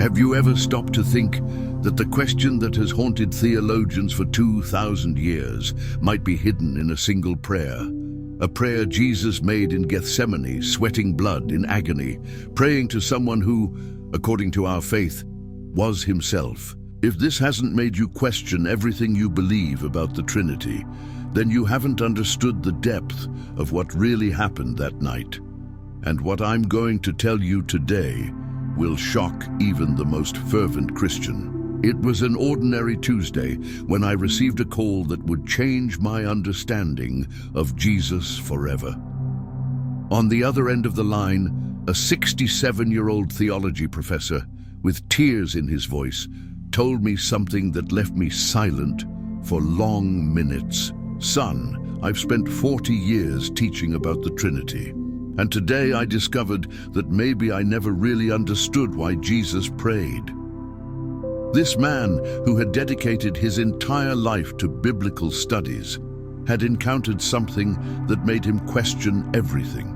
Have you ever stopped to think that the question that has haunted theologians for 2,000 years might be hidden in a single prayer? A prayer Jesus made in Gethsemane, sweating blood in agony, praying to someone who, according to our faith, was himself. If this hasn't made you question everything you believe about the Trinity, then you haven't understood the depth of what really happened that night. And what I'm going to tell you today will shock even the most fervent Christian. It was an ordinary Tuesday when I received a call that would change my understanding of Jesus forever. On the other end of the line, a 67-year-old theology professor, with tears in his voice, told me something that left me silent for long minutes. Son, I've spent 40 years teaching about the Trinity. And today I discovered that maybe I never really understood why Jesus prayed. This man, who had dedicated his entire life to biblical studies, had encountered something that made him question everything.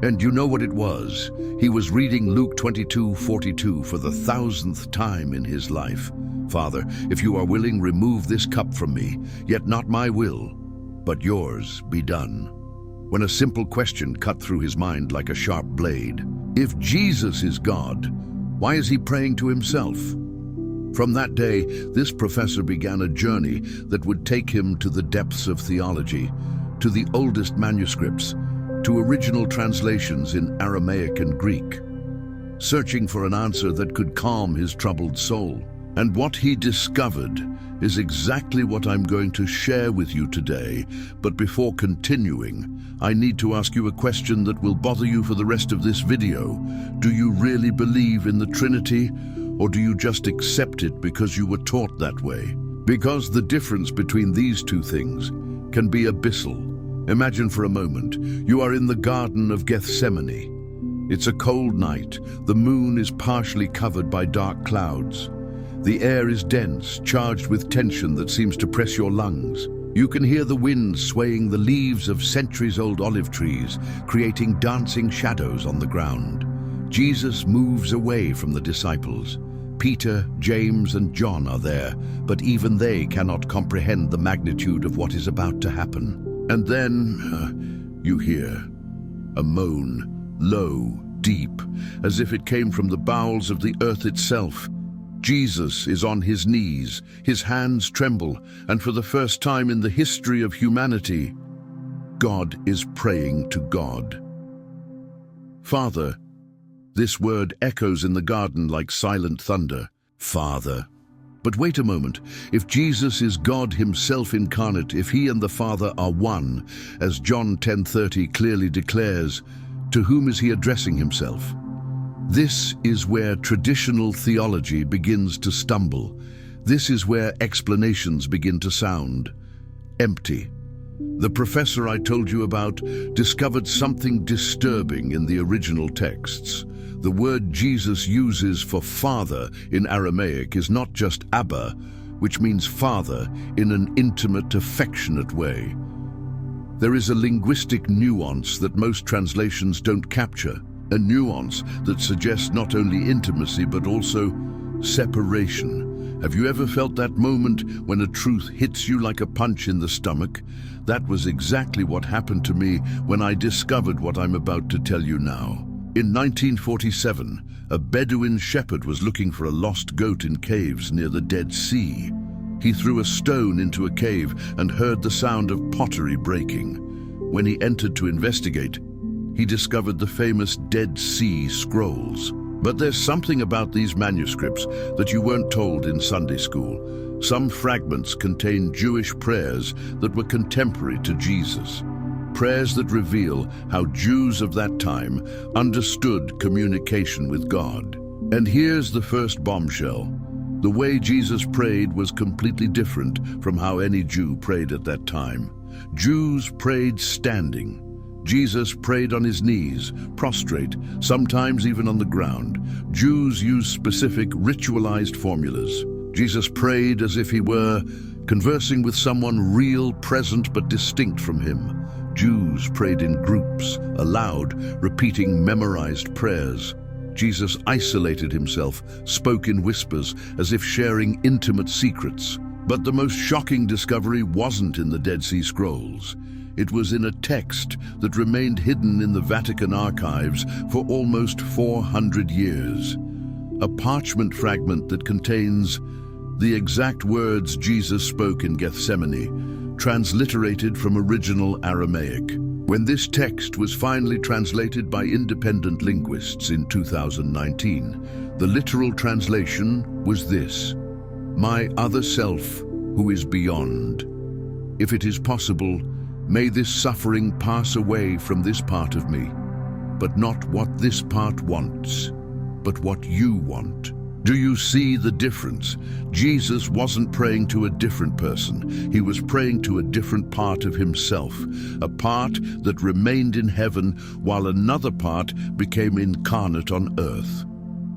And you know what it was? He was reading Luke 22:42 for the 1,000th time in his life. Father, if you are willing, remove this cup from me, yet not my will, but yours be done. When a simple question cut through his mind like a sharp blade. If Jesus is God, why is he praying to himself? From that day, this professor began a journey that would take him to the depths of theology, to the oldest manuscripts, to original translations in Aramaic and Greek, searching for an answer that could calm his troubled soul. And what he discovered is exactly what I'm going to share with you today. But before continuing, I need to ask you a question that will bother you for the rest of this video. Do you really believe in the Trinity, or do you just accept it because you were taught that way? Because the difference between these two things can be abyssal. Imagine for a moment, you are in the Garden of Gethsemane. It's a cold night. The moon is partially covered by dark clouds. The air is dense, charged with tension that seems to press your lungs. You can hear the wind swaying the leaves of centuries-old olive trees, creating dancing shadows on the ground. Jesus moves away from the disciples. Peter, James, and John are there, but even they cannot comprehend the magnitude of what is about to happen. And then you hear a moan, low, deep, as if it came from the bowels of the earth itself. Jesus is on his knees, his hands tremble, and for the first time in the history of humanity, God is praying to God. Father, this word echoes in the garden like silent thunder. Father. But wait a moment, if Jesus is God himself incarnate, if he and the Father are one, as John 10:30 clearly declares, to whom is he addressing himself? This is where traditional theology begins to stumble. This is where explanations begin to sound empty. The professor I told you about discovered something disturbing in the original texts. The word Jesus uses for father in Aramaic is not just Abba, which means father in an intimate, affectionate way. There is a linguistic nuance that most translations don't capture, a nuance that suggests not only intimacy but also separation. Have you ever felt that moment when a truth hits you like a punch in the stomach? That was exactly what happened to me when I discovered what I'm about to tell you now. In 1947, a Bedouin shepherd was looking for a lost goat in caves near the Dead Sea. He threw a stone into a cave and heard the sound of pottery breaking. When he entered to investigate, he discovered the famous Dead Sea Scrolls. But there's something about these manuscripts that you weren't told in Sunday school. Some fragments contain Jewish prayers that were contemporary to Jesus. Prayers that reveal how Jews of that time understood communication with God. And here's the first bombshell. The way Jesus prayed was completely different from how any Jew prayed at that time. Jews prayed standing. Jesus prayed on his knees, prostrate, sometimes even on the ground. Jews used specific ritualized formulas. Jesus prayed as if he were conversing with someone real, present, but distinct from him. Jews prayed in groups, aloud, repeating memorized prayers. Jesus isolated himself, spoke in whispers, as if sharing intimate secrets. But the most shocking discovery wasn't in the Dead Sea Scrolls. It was in a text that remained hidden in the Vatican archives for almost 400 years. A parchment fragment that contains the exact words Jesus spoke in Gethsemane, transliterated from original Aramaic. When this text was finally translated by independent linguists in 2019, the literal translation was this: "My other self, who is beyond. If it is possible, may this suffering pass away from this part of me, but not what this part wants, but what you want." Do you see the difference? Jesus wasn't praying to a different person. He was praying to a different part of himself, a part that remained in heaven while another part became incarnate on earth.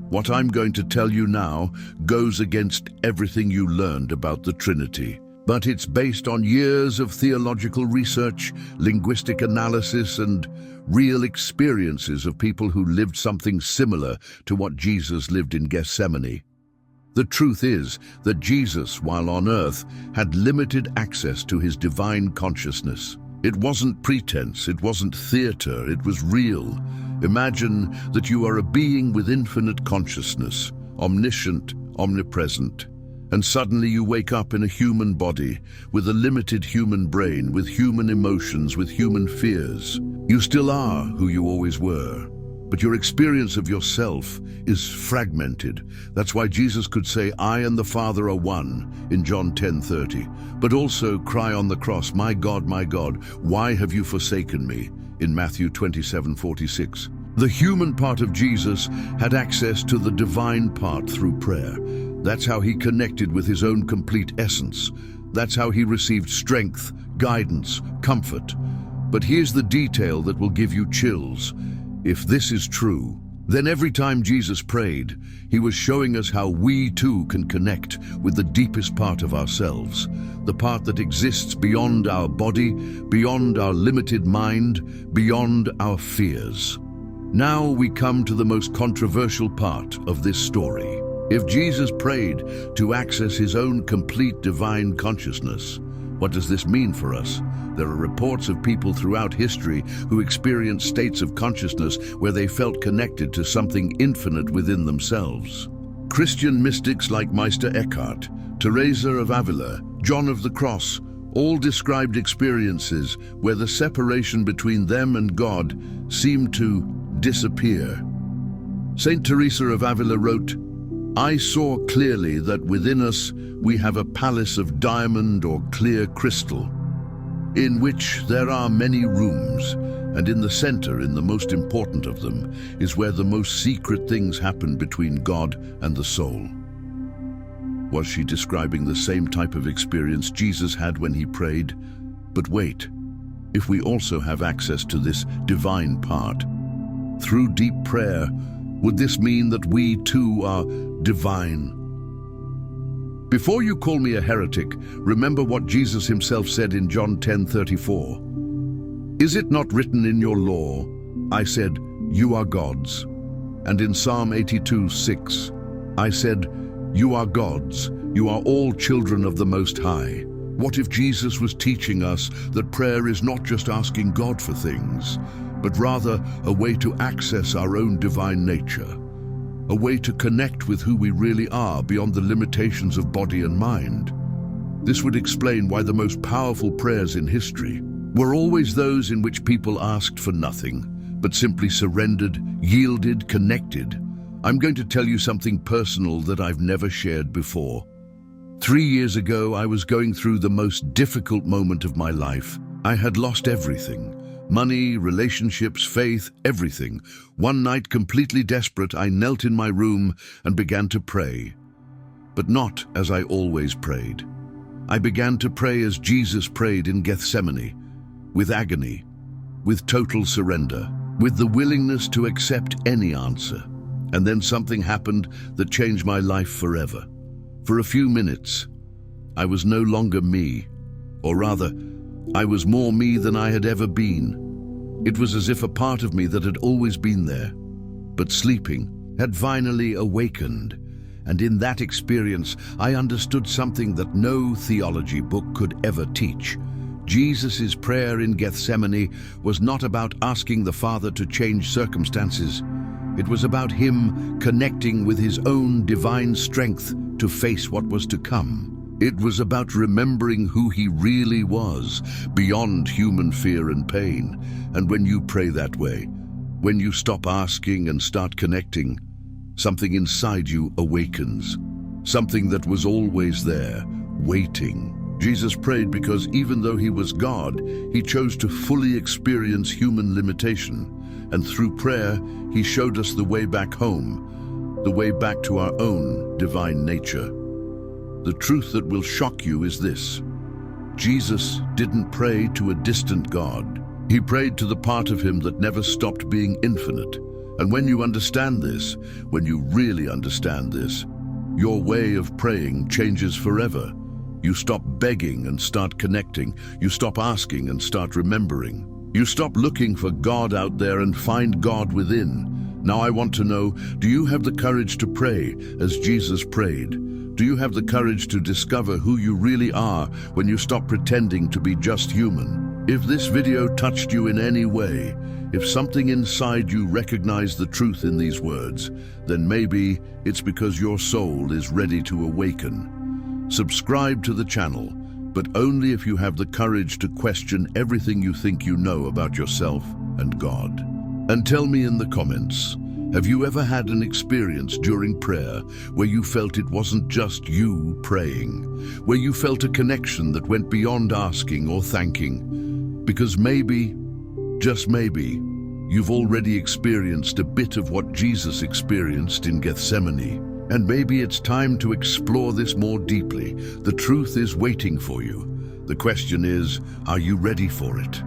What I'm going to tell you now goes against everything you learned about the Trinity. But it's based on years of theological research, linguistic analysis, and real experiences of people who lived something similar to what Jesus lived in Gethsemane. The truth is that Jesus, while on earth, had limited access to his divine consciousness. It wasn't pretense, it wasn't theater, it was real. Imagine that you are a being with infinite consciousness, omniscient, omnipresent. And suddenly you wake up in a human body, with a limited human brain, with human emotions, with human fears. You still are who you always were, but your experience of yourself is fragmented. That's why Jesus could say, "I and the Father are one," in John 10:30, but also cry on the cross, my God, why have you forsaken me?" in Matthew 27:46. The human part of Jesus had access to the divine part through prayer. That's how he connected with his own complete essence. That's how he received strength, guidance, comfort. But here's the detail that will give you chills. If this is true, then every time Jesus prayed, he was showing us how we too can connect with the deepest part of ourselves, the part that exists beyond our body, beyond our limited mind, beyond our fears. Now we come to the most controversial part of this story. If Jesus prayed to access his own complete divine consciousness, what does this mean for us? There are reports of people throughout history who experienced states of consciousness where they felt connected to something infinite within themselves. Christian mystics like Meister Eckhart, Teresa of Avila, John of the Cross, all described experiences where the separation between them and God seemed to disappear. Saint Teresa of Avila wrote, "I saw clearly that within us we have a palace of diamond or clear crystal, in which there are many rooms, and in the center, in the most important of them, is where the most secret things happen between God and the soul." Was she describing the same type of experience Jesus had when he prayed? But wait, if we also have access to this divine part, through deep prayer, would this mean that we too are divine? Before you call me a heretic, remember what Jesus himself said in John 10:34. "Is it not written in your law, I said, you are gods?" And in Psalm 82:6, "I said, you are gods, you are all children of the Most High." What if Jesus was teaching us that prayer is not just asking God for things, but rather a way to access our own divine nature, a way to connect with who we really are beyond the limitations of body and mind? This would explain why the most powerful prayers in history were always those in which people asked for nothing, but simply surrendered, yielded, connected. I'm going to tell you something personal that I've never shared before. 3 years ago, I was going through the most difficult moment of my life. I had lost everything. Money, relationships, faith, everything. One night, completely desperate, I knelt in my room and began to pray. But not as I always prayed. I began to pray as Jesus prayed in Gethsemane, with agony, with total surrender, with the willingness to accept any answer. And then something happened that changed my life forever. For a few minutes, I was no longer me, or rather, I was more me than I had ever been. It was as if a part of me that had always been there, but sleeping, had finally awakened. And in that experience, I understood something that no theology book could ever teach. Jesus' prayer in Gethsemane was not about asking the Father to change circumstances. It was about him connecting with his own divine strength to face what was to come. It was about remembering who he really was, beyond human fear and pain. And when you pray that way, when you stop asking and start connecting, something inside you awakens. Something that was always there, waiting. Jesus prayed because even though he was God, he chose to fully experience human limitation. And through prayer, he showed us the way back home, the way back to our own divine nature. The truth that will shock you is this: Jesus didn't pray to a distant God. He prayed to the part of him that never stopped being infinite. And when you understand this, when you really understand this, your way of praying changes forever. You stop begging and start connecting. You stop asking and start remembering. You stop looking for God out there and find God within. Now I want to know, do you have the courage to pray as Jesus prayed? Do you have the courage to discover who you really are when you stop pretending to be just human? If this video touched you in any way, if something inside you recognized the truth in these words, then maybe it's because your soul is ready to awaken. Subscribe to the channel, but only if you have the courage to question everything you think you know about yourself and God. And tell me in the comments, have you ever had an experience during prayer where you felt it wasn't just you praying, where you felt a connection that went beyond asking or thanking? Because maybe, just maybe, you've already experienced a bit of what Jesus experienced in Gethsemane. And maybe it's time to explore this more deeply. The truth is waiting for you. The question is, are you ready for it?